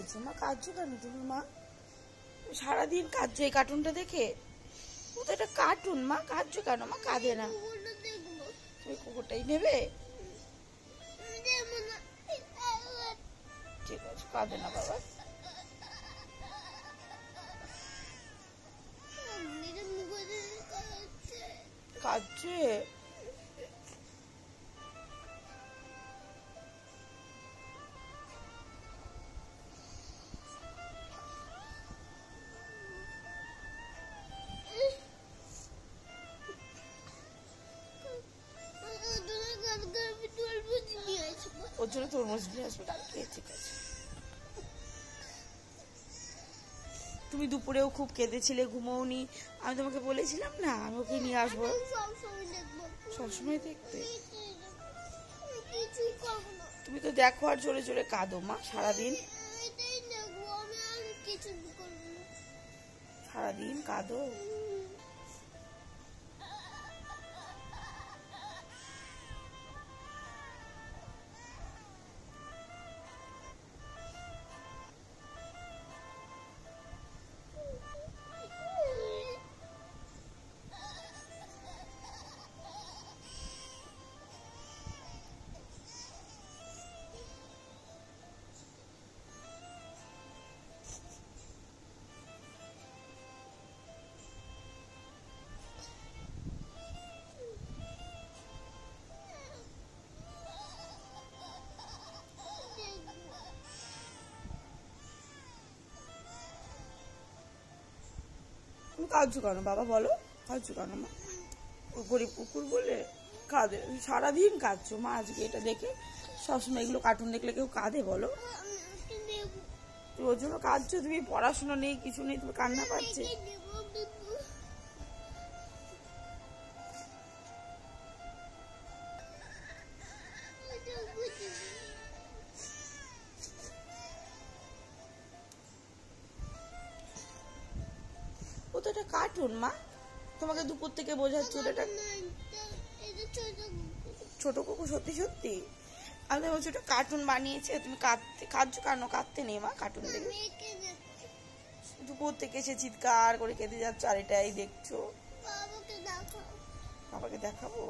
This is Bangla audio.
হয়েছে মা? কাঁদছো কেন তুমি মা? সারাদিন কাঁদছো এই কার্টুনটা দেখে? ও তো একটা কার্টুন মা, কাঁদছো কেন মা? কাঁদে না। তুমি কুকুরটাই নেবে? ঠিক আছে, কাঁদে না বাবা। কাঁদছে? ওর জন্য তরমুজ নিয়ে আসবে কালকে, ঠিক আছে। তুমি দুপুরেও খুব কেঁদেছিলে, ঘুমোওনি। আমি তোমাকে বলেছিলাম না আমি ওকে নিয়ে আসবো। সবসময় দেখতে? তুমি তো দেখো আর জোরে জোরে কাঁদো মা সারাদিন। সারাদিন কাঁদো। তুমি কাঁদছো কেন বাবা বলো? কাঁদছো কেন মা? ও গরিব কুকুর বলে কাঁদে? সারাদিন কাঁদছো মা আজকে এটা দেখে? সবসময় এগুলো কার্টুন দেখলে কেউ কাঁদে বলো? ওর জন্য কাঁদছো? তুমি পড়াশোনা নেই, কিছু নেই, তুমি কান্না পাচ্ছে। ও তো একটা কার্টুন মা, তোমাকে দুপুর থেকে বোঝাচ্ছি ওটা একটা ছোট কুকুর। সত্যি সত্যি আমি বলছি ওটা কার্টুন বানিয়েছে। তুমি কাঁদছো কেন? কাঁদতে নেই মা কার্টুন দেখে। দুপুর থেকে এসে চিৎকার করে কেঁদে যাচ্ছ আর এটাই দেখছো। বাবাকে দেখাবো?